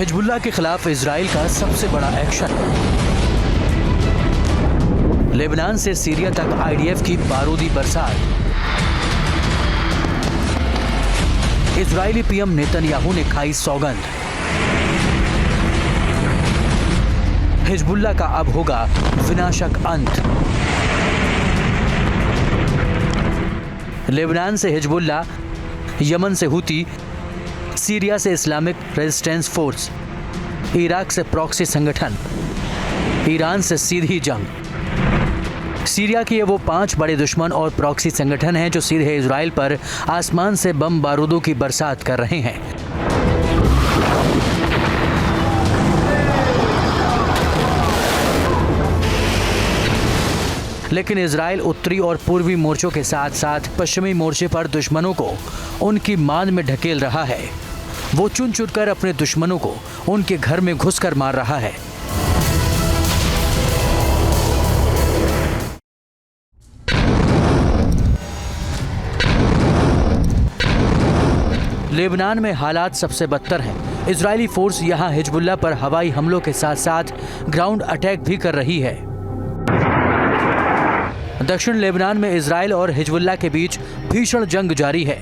Hezbollah के खिलाफ Israel का सबसे बड़ा एक्शन। लेबनान से सीरिया तक आईडीएफ की बारूदी बरसात। इजरायली पीएम नेतन्याहू ने खाई सौगंध। हिजबुल्लाह का अब होगा विनाशक अंत। लेबनान से हिजबुल्लाह, यमन से हुती, सीरिया से इस्लामिक रेजिस्टेंस फोर्स, इराक से प्रॉक्सी संगठन, ईरान से सीधी जंग। सीरिया के ये वो 5 बड़े दुश्मन और प्रॉक्सी संगठन हैं जो सीधे इजराइल पर आसमान से बम बारूदों की बरसात कर रहे हैं। लेकिन इजराइल उत्तरी और पूर्वी मोर्चों के साथ साथ पश्चिमी मोर्चे पर दुश्मनों को उनकी मान में ढकेल रहा है। वो चुन चुनकर अपने दुश्मनों को उनके घर में घुसकर मार रहा है। लेबनान में हालात सबसे बदतर हैं। इजरायली फोर्स यहां हिजबुल्लाह पर हवाई हमलों के साथ साथ ग्राउंड अटैक भी कर रही है। दक्षिण लेबनान में इजराइल और हिजबुल्लाह के बीच भीषण जंग जारी है।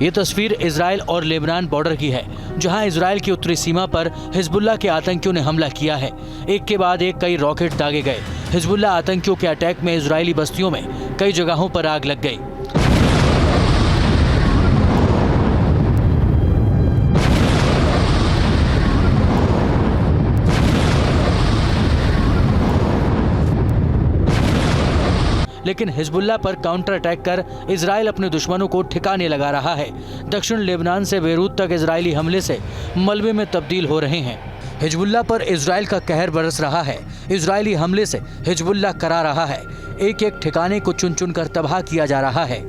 ये तस्वीर इजराइल और लेबनान बॉर्डर की है, जहां इजराइल की उत्तरी सीमा पर हिजबुल्लाह के आतंकियों ने हमला किया है। एक के बाद एक कई रॉकेट दागे गए। हिजबुल्लाह आतंकियों के अटैक में इजरायली बस्तियों में कई जगहों पर आग लग गई। लेकिन हिजबुल्लाह पर काउंटर अटैक कर इजराइल अपने दुश्मनों को ठिकाने लगा रहा है। दक्षिण लेबनान से बेरूत तक इजरायली हमले से मलबे में तब्दील हो रहे हैं। हिजबुल्लाह पर इजराइल का कहर बरस रहा है। इजरायली हमले से हिजबुल्लाह करा रहा है। एक एक ठिकाने को चुन चुन कर तबाह किया जा रहा है।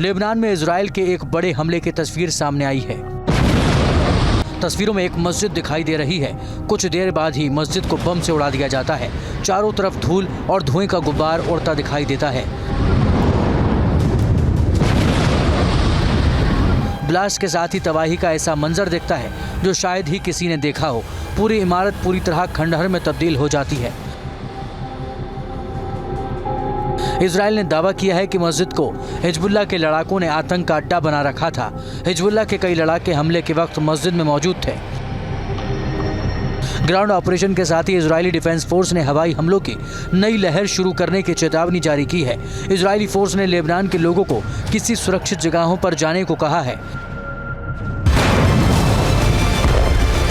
लेबनान में इजराइल के एक बड़े हमले की तस्वीर सामने आई है। तस्वीरों में एक मस्जिद दिखाई दे रही है। कुछ देर बाद ही मस्जिद को बम से उड़ा दिया जाता है। चारों तरफ धूल और धुएं का गुब्बार उड़ता दिखाई देता है। ब्लास्ट के साथ ही तबाही का ऐसा मंजर दिखता है जो शायद ही किसी ने देखा हो। पूरी इमारत पूरी तरह खंडहर में तब्दील हो जाती है। इजराइल ने दावा किया है कि मस्जिद को हिजबुल्लाह के लड़ाकों ने आतंक का अड्डा बना रखा था। हिजबुल्लाह के कई लड़ाके हमले के वक्त मस्जिद में मौजूद थे। ग्राउंड ऑपरेशन के साथ ही इजरायली डिफेंस फोर्स ने हवाई हमलों की नई लहर शुरू करने की चेतावनी जारी की है। इजरायली फोर्स ने लेबनान के लोगों को किसी सुरक्षित जगहों पर जाने को कहा है।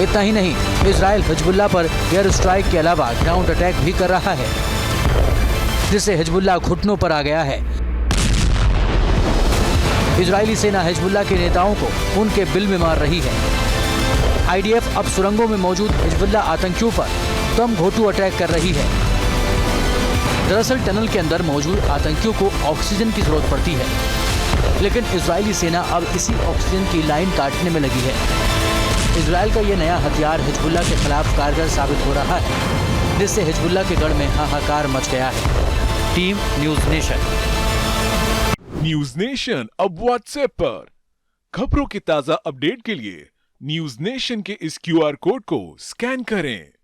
इतना ही नहीं, इजराइल हिजबुल्लाह पर एयर स्ट्राइक के अलावा ग्राउंड अटैक भी कर रहा है, जिससे हिजबुल्लाह घुटनों पर आ गया है। इजरायली सेना हिजबुल्लाह के नेताओं को उनके बिल में मार रही है। आईडीएफ अब सुरंगों में मौजूद हिजबुल्लाह आतंकियों पर दम घोंटू अटैक कर रही है। दरअसल टनल के अंदर मौजूद आतंकियों को ऑक्सीजन की जरूरत पड़ती है, लेकिन इजरायली सेना अब इसी ऑक्सीजन की लाइन काटने में लगी है। इजराइल का ये नया हथियार हिजबुल्लाह के खिलाफ कारगर साबित हो रहा है, जिससे हिजबुल्लाह के गढ़ में हाहाकार मच गया है। Team news nation. News nation अब व्हाट्सएप पर खबरों की ताजा अपडेट के लिए न्यूज़ नेशन के इस क्यूआर कोड को स्कैन करें।